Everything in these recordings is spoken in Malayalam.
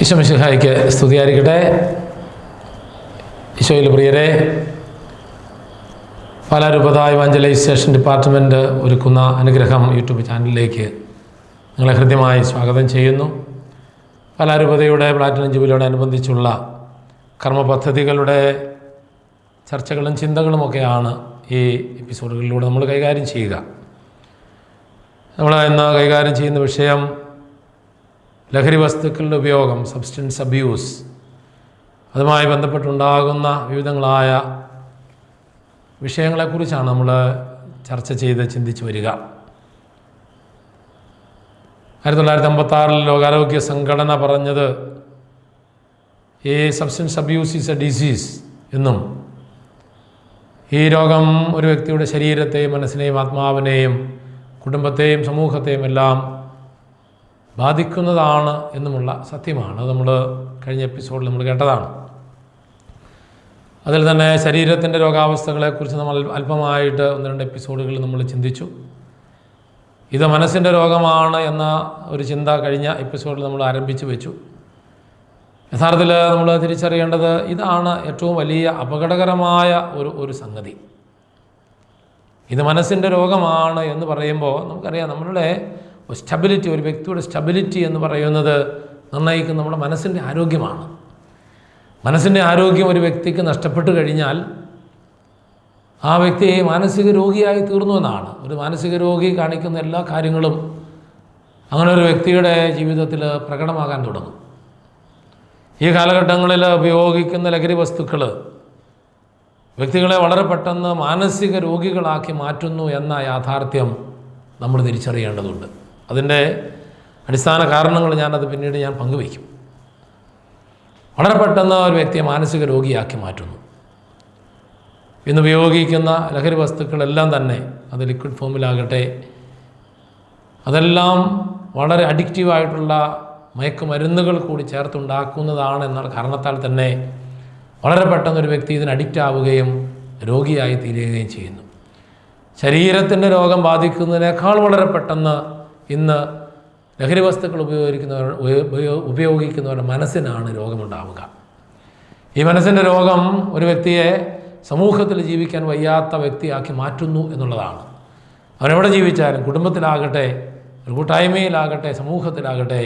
ഈശോ മിശിഹായ്ക്ക് സ്തുതിയായിരിക്കട്ടെ. ഈശോയിൽ പ്രിയരെ, പാലാരൂപത ഇവാഞ്ചലൈസേഷൻ ഡിപ്പാർട്ട്മെൻറ്റ് ഒരുക്കുന്ന അനുഗ്രഹം യൂട്യൂബ് ചാനലിലേക്ക് നിങ്ങളെ ഹൃദ്യമായി സ്വാഗതം ചെയ്യുന്നു. പാലാരൂപതയുടെ പ്ലാറ്റിനം ജൂബിലിയോടനുബന്ധിച്ചുള്ള കർമ്മ പദ്ധതികളുടെ ചർച്ചകളും ചിന്തകളുമൊക്കെയാണ് ഈ എപ്പിസോഡുകളിലൂടെ നമ്മൾ കൈകാര്യം ചെയ്യുക. നമ്മൾ ഇന്ന് കൈകാര്യം ചെയ്യുന്ന വിഷയം ലഹരി വസ്തുക്കളുടെ ഉപയോഗം, സബ്സ്റ്റൻസ് അബ്യൂസ്, അതുമായി ബന്ധപ്പെട്ടുണ്ടാകുന്ന വിവിധങ്ങളായ വിഷയങ്ങളെക്കുറിച്ചാണ് നമ്മൾ ചർച്ച ചെയ്ത് ചിന്തിച്ചു വരിക. 1956 ലോകാരോഗ്യ സംഘടന പറഞ്ഞത് ഈ substance abuse is A disease എന്നും, ഈ രോഗം ഒരു വ്യക്തിയുടെ ശരീരത്തെയും മനസ്സിനെയും ആത്മാവിനെയും കുടുംബത്തെയും സമൂഹത്തെയും എല്ലാം ബാധിക്കുന്നതാണ് എന്നുമുള്ള സത്യമാണ്. അത് നമ്മൾ കഴിഞ്ഞ എപ്പിസോഡിൽ നമ്മൾ കേട്ടതാണ്. അതിൽ തന്നെ ശരീരത്തിൻ്റെ രോഗാവസ്ഥകളെക്കുറിച്ച് നമ്മൾ അല്പമായിട്ട് 1-2 എപ്പിസോഡുകളിൽ നമ്മൾ ചിന്തിച്ചു. ഇത് മനസ്സിൻ്റെ രോഗമാണ് എന്ന ഒരു ചിന്ത കഴിഞ്ഞ എപ്പിസോഡിൽ നമ്മൾ ആരംഭിച്ചു വെച്ചു. യഥാർത്ഥത്തിൽ നമ്മൾ തിരിച്ചറിയേണ്ടത് ഇതാണ് ഏറ്റവും വലിയ അപകടകരമായ ഒരു സംഗതി. ഇത് മനസ്സിൻ്റെ രോഗമാണ് എന്ന് പറയുമ്പോൾ നമുക്കറിയാം, നമ്മളുടെ സ്റ്റെബിലിറ്റി, ഒരു വ്യക്തിയുടെ സ്റ്റെബിലിറ്റി എന്ന് പറയുന്നത് നിർണ്ണയിക്കുന്ന നമ്മുടെ മനസ്സിൻ്റെ ആരോഗ്യമാണ്. മനസ്സിൻ്റെ ആരോഗ്യം ഒരു വ്യക്തിക്ക് നഷ്ടപ്പെട്ടു കഴിഞ്ഞാൽ ആ വ്യക്തി മാനസിക രോഗിയായി തീർന്നു എന്നാണ്. ഒരു മാനസിക രോഗി കാണിക്കുന്ന എല്ലാ കാര്യങ്ങളും അങ്ങനെ ഒരു വ്യക്തിയുടെ ജീവിതത്തിൽ പ്രകടമാകാൻ തുടങ്ങും. ഈ കാലഘട്ടങ്ങളിൽ ഉപയോഗിക്കുന്ന ലഹരി വസ്തുക്കൾ വ്യക്തികളെ വളരെ പെട്ടെന്ന് മാനസിക രോഗികളാക്കി മാറ്റുന്നു എന്ന യാഥാർത്ഥ്യം നമ്മൾ തിരിച്ചറിയേണ്ടതുണ്ട്. അതിൻ്റെ അടിസ്ഥാന കാരണങ്ങൾ ഞാനത് പിന്നീട് പങ്കുവയ്ക്കും. വളരെ പെട്ടെന്ന് ഒരു വ്യക്തിയെ മാനസിക രോഗിയാക്കി മാറ്റുന്നു. ഇന്ന് ഉപയോഗിക്കുന്ന ലഹരി വസ്തുക്കളെല്ലാം തന്നെ, അത് ലിക്വിഡ് ഫോമിലാകട്ടെ, അതെല്ലാം വളരെ അഡിക്റ്റീവായിട്ടുള്ള മയക്കുമരുന്നുകൾ കൂടി ചേർത്തുണ്ടാക്കുന്നതാണ് എന്ന കാരണത്താൽ തന്നെ വളരെ പെട്ടെന്ന് ഒരു വ്യക്തി ഇതിന് അഡിക്റ്റ് ആവുകയും രോഗിയായി തീരുകയും ചെയ്യുന്നു. ശരീരത്തിൻ്റെ രോഗം ബാധിക്കുന്നതിനേക്കാൾ വളരെ പെട്ടെന്ന് ഇന്ന് ലഹരി വസ്തുക്കൾ ഉപയോഗിക്കുന്നവരുടെ മനസ്സിനാണ് രോഗമുണ്ടാവുക. ഈ മനസ്സിൻ്റെ രോഗം ഒരു വ്യക്തിയെ സമൂഹത്തിൽ ജീവിക്കാൻ വയ്യാത്ത വ്യക്തിയാക്കി മാറ്റുന്നു എന്നുള്ളതാണ്. അവനെവിടെ ജീവിച്ചാലും, കുടുംബത്തിലാകട്ടെ, ഒരു കൂട്ടായ്മയിലാകട്ടെ, സമൂഹത്തിലാകട്ടെ,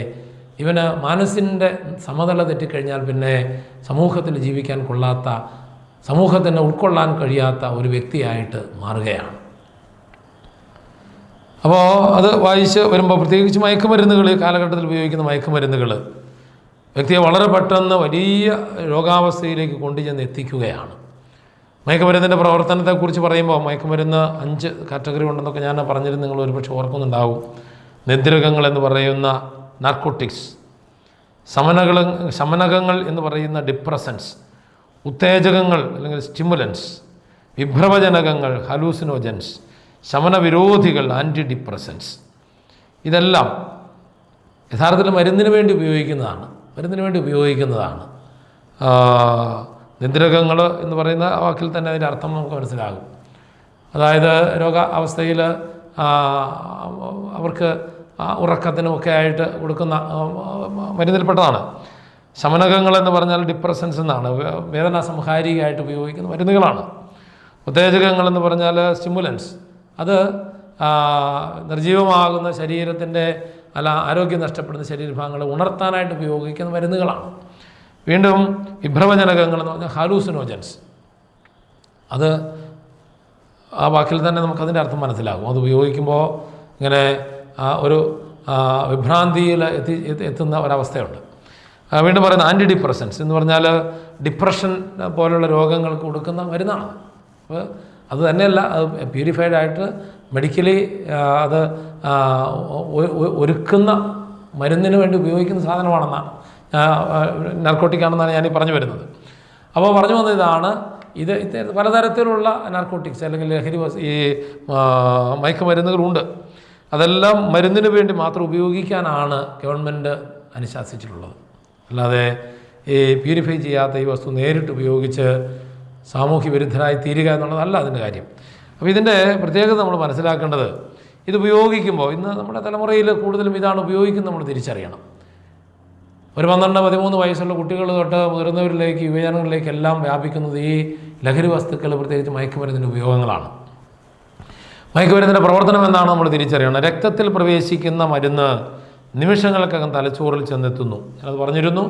ഇവന് മനസ്സിൻ്റെ സമതല തെറ്റിക്കഴിഞ്ഞാൽ പിന്നെ സമൂഹത്തിൽ ജീവിക്കാൻ കൊള്ളാത്ത, സമൂഹത്തിനെ ഉൾക്കൊള്ളാൻ കഴിയാത്ത ഒരു വ്യക്തിയായിട്ട് മാറുകയാണ്. അപ്പോൾ അത് വായിച്ച് വരുമ്പോൾ, പ്രത്യേകിച്ച് മയക്കുമരുന്നുകൾ, ഈ കാലഘട്ടത്തിൽ ഉപയോഗിക്കുന്ന മയക്കുമരുന്നുകൾ വ്യക്തിയെ വളരെ പെട്ടെന്ന് വലിയ രോഗാവസ്ഥയിലേക്ക് കൊണ്ടുചെന്ന് എത്തിക്കുകയാണ്. മയക്കുമരുന്നിൻ്റെ പ്രവർത്തനത്തെക്കുറിച്ച് പറയുമ്പോൾ മയക്കുമരുന്ന് 5 കാറ്റഗറി ഉണ്ടെന്നൊക്കെ ഞാൻ പറഞ്ഞിരുന്നു, നിങ്ങൾ ഒരുപക്ഷെ ഓർക്കുന്നുണ്ടാവും. നിദ്രകങ്ങൾ എന്ന് പറയുന്ന നാർക്കോട്ടിക്സ്, ശമനകങ്ങൾ എന്ന് പറയുന്ന ഡിപ്രസൻസ്, ഉത്തേജകങ്ങൾ അല്ലെങ്കിൽ സ്റ്റിമുലൻസ്, വിഭ്രമജനകങ്ങൾ ഹലൂസിനോജൻസ്, ശമനവിരോധികൾ ആൻറ്റി ഡിപ്രസൻസ്. ഇതെല്ലാം യഥാർത്ഥത്തിൽ മരുന്നിന് വേണ്ടി ഉപയോഗിക്കുന്നതാണ്. നിദ്രകങ്ങൾ എന്ന് പറയുന്ന വാക്കിൽ തന്നെ അതിൻ്റെ അർത്ഥം നമുക്ക് മനസ്സിലാകും. അതായത് രോഗാവസ്ഥയിൽ അവർക്ക് ഉറക്കത്തിനുമൊക്കെ ആയിട്ട് കൊടുക്കുന്ന മരുന്നിൽപ്പെട്ടതാണ്. ശമനകങ്ങൾ എന്ന് പറഞ്ഞാൽ ഡിപ്രസൻസ് എന്നാണ്, വേദന സംഹാരികമായിട്ട് ഉപയോഗിക്കുന്ന മരുന്നുകളാണ്. ഉത്തേജകങ്ങൾ എന്ന് പറഞ്ഞാൽ സ്റ്റിമുലൻസ്, അത് നിർജീവമാകുന്ന ശരീരത്തിൻ്റെ ആരോഗ്യം നഷ്ടപ്പെടുന്ന ശരീരഭാഗങ്ങളെ ഉണർത്താനായിട്ട് ഉപയോഗിക്കുന്ന മരുന്നുകളാണ്. വീണ്ടും വിഭ്രമജനകങ്ങൾ എന്ന് പറഞ്ഞാൽ ഹാലൂസിനോജൻസ്, അത് ആ വാക്കിൽ തന്നെ നമുക്കതിൻ്റെ അർത്ഥം മനസ്സിലാകും. അത് ഉപയോഗിക്കുമ്പോൾ ഇങ്ങനെ ഒരു വിഭ്രാന്തിയിൽ എത്തുന്ന ഒരവസ്ഥയുണ്ട്. വീണ്ടും പറയുന്ന ആൻറ്റി ഡിപ്രസൻസ് എന്ന് പറഞ്ഞാൽ ഡിപ്രഷൻ പോലുള്ള രോഗങ്ങൾക്ക് കൊടുക്കുന്ന മരുന്നാണ്. അപ്പോൾ അത് തന്നെയല്ല, അത് പ്യൂരിഫൈഡ് ആയിട്ട് മെഡിക്കലി അത് ഒരുക്കുന്ന മരുന്നിന് വേണ്ടി ഉപയോഗിക്കുന്ന സാധനമാണെന്നാണ്, നാർക്കോട്ടിക്കാണെന്നാണ് ഞാനീ പറഞ്ഞു വരുന്നത്. അപ്പോൾ പറഞ്ഞു വന്ന ഇതാണ്, ഇത് പലതരത്തിലുള്ള നാർക്കോട്ടിക്സ് അല്ലെങ്കിൽ ലഹരി ഈ മയക്കുമരുന്നുകളുണ്ട്. അതെല്ലാം മരുന്നിന് വേണ്ടി മാത്രം ഉപയോഗിക്കാനാണ് ഗവൺമെൻറ് അനുശാസിച്ചിട്ടുള്ളത്. അല്ലാതെ ഈ പ്യൂരിഫൈ ചെയ്യാത്ത ഈ വസ്തു നേരിട്ട് ഉപയോഗിച്ച് സാമൂഹ്യ വിരുദ്ധരായി തീരുക എന്നുള്ളതല്ല അതിൻ്റെ കാര്യം. അപ്പോൾ ഇതിൻ്റെ പ്രത്യേകത നമ്മൾ മനസ്സിലാക്കേണ്ടത്, ഇത് ഉപയോഗിക്കുമ്പോൾ ഇന്ന് നമ്മുടെ തലമുറയിൽ കൂടുതലും ഇതാണ് ഉപയോഗിക്കുന്നത് നമ്മൾ തിരിച്ചറിയണം. ഒരു 12-13 വയസ്സുള്ള കുട്ടികൾ തൊട്ട് മുതിർന്നവരിലേക്ക് യുവജനങ്ങളിലേക്കെല്ലാം വ്യാപിക്കുന്നത് ഈ ലഹരി വസ്തുക്കൾ, പ്രത്യേകിച്ച് മയക്കുമരുന്നിൻ്റെ ഉപയോഗങ്ങളാണ്. മയക്കുമരുന്നിൻ്റെ പ്രവർത്തനം എന്താണെന്ന് നമ്മൾ തിരിച്ചറിയണം. രക്തത്തിൽ പ്രവേശിക്കുന്ന മരുന്ന് നിമിഷങ്ങൾക്കകം തലച്ചോറിൽ ചെന്നെത്തുന്നു. ഞാനത് പറഞ്ഞിരുന്നു.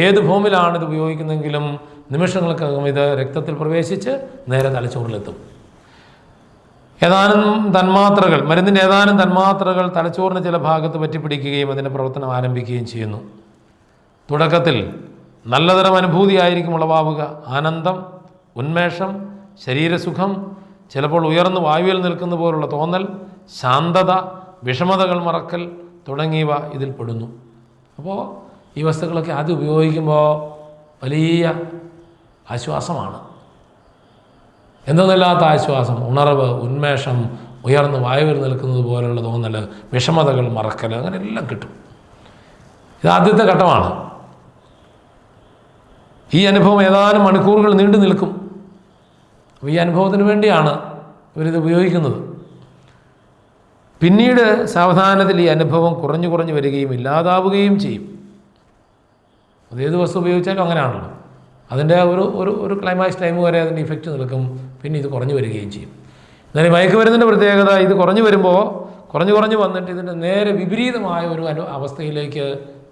ഏത് ഫോമിലാണ് ഇത് ഉപയോഗിക്കുന്നതെങ്കിലും നിമിഷങ്ങൾക്കകം ഇത് രക്തത്തിൽ പ്രവേശിച്ച് നേരെ തലച്ചോറിലെത്തും. മരുന്നിൻ്റെ ഏതാനും തന്മാത്രകൾ തലച്ചോറിന് ചില ഭാഗത്ത് പറ്റിപ്പിടിക്കുകയും അതിൻ്റെ പ്രവർത്തനം ആരംഭിക്കുകയും ചെയ്യുന്നു. തുടക്കത്തിൽ നല്ലതരം അനുഭൂതിയായിരിക്കും ഉളവാവുക. ആനന്ദം, ഉന്മേഷം, ശരീരസുഖം, ചിലപ്പോൾ ഉയർന്ന് വായുവിൽ നിൽക്കുന്ന പോലുള്ള തോന്നൽ, ശാന്തത, വിഷമതകൾ മറക്കൽ തുടങ്ങിയവ ഇതിൽപ്പെടുന്നു. അപ്പോൾ ഈ വസ്തുക്കളൊക്കെ ആദ്യം ഉപയോഗിക്കുമ്പോൾ വലിയ ആശ്വാസമാണ്. എന്തെന്നില്ലാത്ത ആശ്വാസം, ഉണർവ്, ഉന്മേഷം, ഉയർന്ന് വായുവിൽ നിൽക്കുന്നത് പോലുള്ള തോന്നൽ, വിഷമതകൾ മറക്കൽ, അങ്ങനെ എല്ലാം കിട്ടും. ഇത് ആദ്യത്തെ ഘട്ടമാണ്. ഈ അനുഭവം ഏതാനും മണിക്കൂറുകൾ നീണ്ടു നിൽക്കും. അപ്പോൾ ഈ അനുഭവത്തിന് വേണ്ടിയാണ് ഇവരിത് ഉപയോഗിക്കുന്നത്. പിന്നീട് സാവധാനത്തിൽ ഈ അനുഭവം കുറഞ്ഞു വരികയും ഇല്ലാതാവുകയും ചെയ്യും. അതേത് വസ്തു ഉപയോഗിച്ചാലും അങ്ങനെയാണല്ലോ. അതിൻ്റെ ഒരു ക്ലൈമാക്സ് ടൈം വരെ അതിൻ്റെ ഇഫക്റ്റ് നിൽക്കും, പിന്നെ ഇത് കുറഞ്ഞു വരികയും ചെയ്യും. എന്നാൽ ഈ മയക്കുമരുന്നിൻ്റെ പ്രത്യേകത, ഇത് കുറഞ്ഞു വരുമ്പോൾ കുറഞ്ഞു വന്നിട്ട് ഇതിൻ്റെ നേരെ വിപരീതമായ ഒരു അവസ്ഥയിലേക്ക്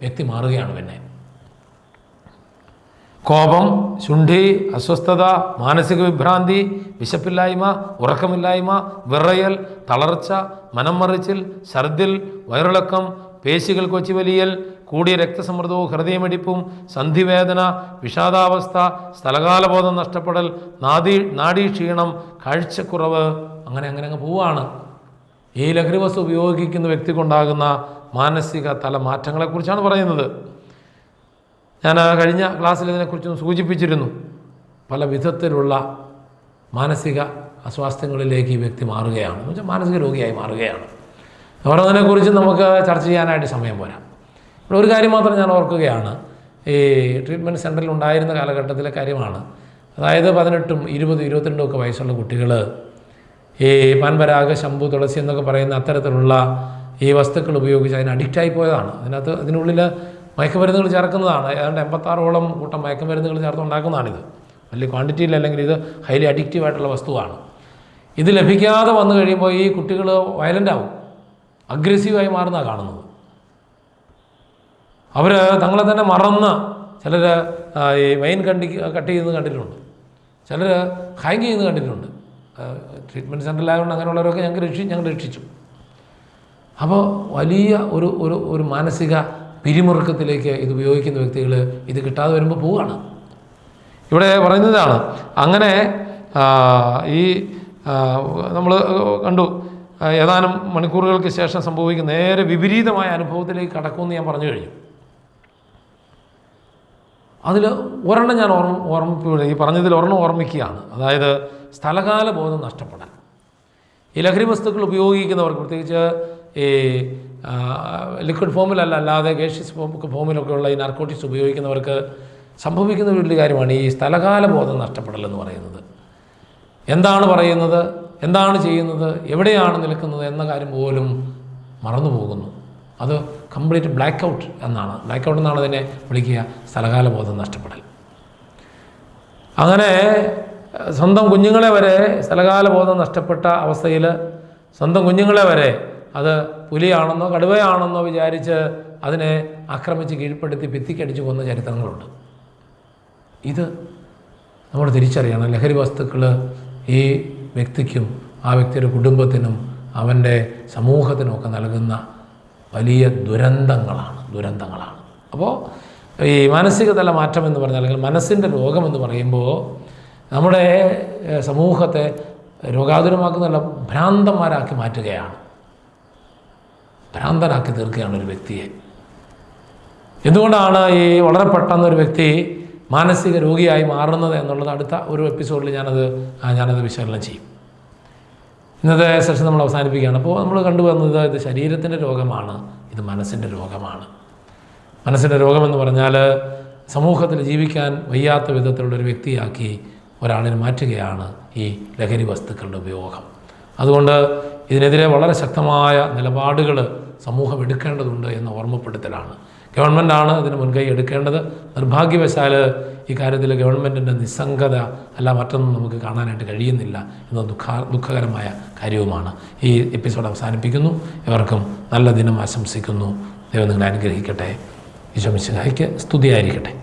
വ്യക്തി മാറുകയാണ്. പിന്നെ കോപം, ശുണ്ഠി, അസ്വസ്ഥത, മാനസിക വിഭ്രാന്തി, വിശപ്പില്ലായ്മ, ഉറക്കമില്ലായ്മ, വിറയൽ, തളർച്ച, മനം മറിച്ചിൽ, ഛർദിൽ, വയറിളക്കം, പേശികൾ കൊച്ചിവലിയൽ, കൂടിയ രക്തസമ്മർദ്ദവും ഹൃദയമിടിപ്പും, സന്ധിവേദന, വിഷാദാവസ്ഥ, സ്ഥലകാലബോധം നഷ്ടപ്പെടൽ, നാഡീക്ഷീണം, കാഴ്ചക്കുറവ്, അങ്ങനെ അങ്ങ് പോവുകയാണ്. ഈ ലഹരി വസ്തു ഉപയോഗിക്കുന്ന വ്യക്തിക്കുണ്ടാകുന്ന മാനസിക തല മാറ്റങ്ങളെക്കുറിച്ചാണ് പറയുന്നത്. ഞാൻ കഴിഞ്ഞ ക്ലാസ്സിൽ ഇതിനെക്കുറിച്ചൊന്ന് സൂചിപ്പിച്ചിരുന്നു. പല വിധത്തിലുള്ള മാനസിക അസ്വാസ്ഥ്യങ്ങളിലേക്ക് ഈ വ്യക്തി മാറുകയാണ്, എന്ന് വെച്ചാൽ മാനസിക രോഗിയായി മാറുകയാണ്. ഓരോന്നിനെക്കുറിച്ച് നമുക്ക് ചർച്ച ചെയ്യാനായിട്ട് സമയം പോരാ. ഇവിടെ ഒരു കാര്യം മാത്രം ഞാൻ ഓർക്കുകയാണ്. ഈ ട്രീറ്റ്മെൻറ്റ് സെൻ്ററിൽ ഉണ്ടായിരുന്ന കാലഘട്ടത്തിലെ കാര്യമാണ്. അതായത് 18, 20, 22 ഒക്കെ വയസ്സുള്ള കുട്ടികൾ ഈ പാൻപരാഗ, ശംഭു, തുളസി എന്നൊക്കെ പറയുന്ന അത്തരത്തിലുള്ള ഈ വസ്തുക്കൾ ഉപയോഗിച്ച് അതിന് അഡിക്റ്റായി പോയതാണ്. അതിനുള്ളിൽ മയക്കുമരുന്നുകൾ ചേർക്കുന്നതാണ്. ഏതാണ്ട് 86ഓളം കൂട്ടം മയക്കുമരുന്നുകൾ ചേർത്ത് ഉണ്ടാക്കുന്നതാണിത്. വലിയ ക്വാണ്ടിറ്റിയിൽ, അല്ലെങ്കിൽ ഇത് ഹൈലി അഡിക്റ്റീവായിട്ടുള്ള വസ്തുവാണ്. ഇത് ലഭിക്കാതെ വന്നു കഴിയുമ്പോൾ ഈ കുട്ടികൾ വയലൻ്റാവും, അഗ്രസീവായി മാറുന്നതാണ് കാണുന്നത്. അവർ തങ്ങളെ തന്നെ മറന്ന് ചിലർ ഈ വൈൻ കട്ട് ചെയ്യുന്നത് കണ്ടിട്ടുണ്ട്, ചിലർ ഹാങ് ചെയ്യുന്നത് കണ്ടിട്ടുണ്ട്. ട്രീറ്റ്മെൻറ്റ് സെൻ്ററിലായതുകൊണ്ട് അങ്ങനെയുള്ളവരൊക്കെ ഞങ്ങൾ രക്ഷിച്ചു. അപ്പോൾ വലിയ ഒരു മാനസിക പിരിമുറുക്കത്തിലേക്ക് ഇത് ഉപയോഗിക്കുന്ന വ്യക്തികൾ ഇത് കിട്ടാതെ വരുമ്പോൾ പോവുകയാണ്. ഇവിടെ പറയുന്നതാണ്. അങ്ങനെ ഈ നമ്മൾ കണ്ടു, ഏതാനും മണിക്കൂറുകൾക്ക് ശേഷം സംഭവിക്കുന്ന നേരെ വിപരീതമായ അനുഭവത്തിലേക്ക് കടക്കുമെന്ന് ഞാൻ പറഞ്ഞു കഴിഞ്ഞു. അതിൽ ഒരെണ്ണം ഞാൻ ഈ പറഞ്ഞതിൽ ഒരെണ്ണം ഓർമ്മിക്കുകയാണ്. അതായത് സ്ഥലകാല ബോധം നഷ്ടപ്പെടാൻ. ഈ ലഹരി വസ്തുക്കൾ ഉപയോഗിക്കുന്നവർക്ക്, പ്രത്യേകിച്ച് ഈ ലിക്വിഡ് ഫോമിലല്ല, അല്ലാതെ ഗേഷ്യസ് ഫോമിലൊക്കെയുള്ള ഈ നാർക്കോട്ടിക്സ് ഉപയോഗിക്കുന്നവർക്ക് സംഭവിക്കുന്ന ഒരു വലിയ കാര്യമാണ് ഈ സ്ഥലകാല ബോധം നഷ്ടപ്പെടലെന്ന് പറയുന്നത്. എന്താണ് പറയുന്നത്, എന്താണ് ചെയ്യുന്നത്, എവിടെയാണ് നിൽക്കുന്നത് എന്ന കാര്യം പോലും മറന്നു പോകുന്നു. അത് കംപ്ലീറ്റ് ബ്ലാക്ക് ഔട്ട് എന്നാണ് അതിനെ വിളിക്കുക, സ്ഥലകാല ബോധം നഷ്ടപ്പെടൽ. അങ്ങനെ സ്വന്തം കുഞ്ഞുങ്ങളെ വരെ സ്ഥലകാല ബോധം നഷ്ടപ്പെട്ട അവസ്ഥയിൽ സ്വന്തം കുഞ്ഞുങ്ങളെ വരെ അത് പുലിയാണെന്നോ കടുവയാണെന്നോ വിചാരിച്ച് അതിനെ ആക്രമിച്ച് കീഴ്പ്പെടുത്തി ഭിത്തിക്കടിച്ച് കൊന്ന ചരിത്രങ്ങളുണ്ട്. ഇത് നമ്മൾ തിരിച്ചറിയണം. ലഹരി വസ്തുക്കൾ ഈ വ്യക്തിക്കും ആ വ്യക്തിയുടെ കുടുംബത്തിനും അവൻ്റെ സമൂഹത്തിനുമൊക്കെ നൽകുന്ന വലിയ ദുരന്തങ്ങളാണ്. അപ്പോൾ ഈ മാനസിക തല മാറ്റം എന്ന് പറഞ്ഞാൽ, അല്ലെങ്കിൽ മനസ്സിൻ്റെ രോഗമെന്ന് പറയുമ്പോൾ നമ്മുടെ സമൂഹത്തെ രോഗാതുരമാക്കുന്നതല്ല, ഭ്രാന്തന്മാരാക്കി മാറ്റുകയാണ്, ഭ്രാന്തനാക്കി തീർക്കുകയാണ് ഒരു വ്യക്തിയെ. എന്തുകൊണ്ടാണ് ഈ വളരെ പെട്ടെന്ന് ഒരു വ്യക്തി മാനസിക രോഗിയായി മാറുന്നത് എന്നുള്ളത് അടുത്ത ഒരു എപ്പിസോഡിൽ ഞാനത് വിശകലനം ചെയ്യും. ഇന്നത്തെ സെഷൻ നമ്മൾ അവസാനിപ്പിക്കുകയാണ്. അപ്പോൾ നമ്മൾ കണ്ടുവന്നത് ഇത് ശരീരത്തിൻ്റെ രോഗമാണ്, ഇത് മനസ്സിൻ്റെ രോഗമാണ്. മനസ്സിൻ്റെ രോഗമെന്ന് പറഞ്ഞാൽ സമൂഹത്തിൽ ജീവിക്കാൻ വയ്യാത്ത വിധത്തിലുള്ളൊരു വ്യക്തിയാക്കി ഒരാളിനെ മാറ്റുകയാണ് ഈ ലഹരി വസ്തുക്കളുടെ ഉപയോഗം. അതുകൊണ്ട് ഇതിനെതിരെ വളരെ ശക്തമായ നിലപാടുകൾ സമൂഹം എടുക്കേണ്ടതുണ്ട് എന്ന ഓർമ്മപ്പെടുത്തലാണ്. ഗവൺമെൻറ്റാണ് ഇതിന് മുൻകൈ എടുക്കേണ്ടത്. നിർഭാഗ്യവശാൽ ഈ കാര്യത്തിൽ ഗവൺമെൻറ്റിൻ്റെ നിസ്സംഗത അല്ല മറ്റൊന്നും നമുക്ക് കാണാനായിട്ട് കഴിയുന്നില്ല എന്ന ദുഃഖകരമായ കാര്യവുമാണ്. ഈ എപ്പിസോഡ് അവസാനിപ്പിക്കുന്നു. ഇവർക്കും നല്ല ദിനം ആശംസിക്കുന്നു. ദൈവം നിങ്ങളെ അനുഗ്രഹിക്കട്ടെ. ഈശോ മിശിഹായ്ക്ക് സ്തുതിയായിരിക്കട്ടെ.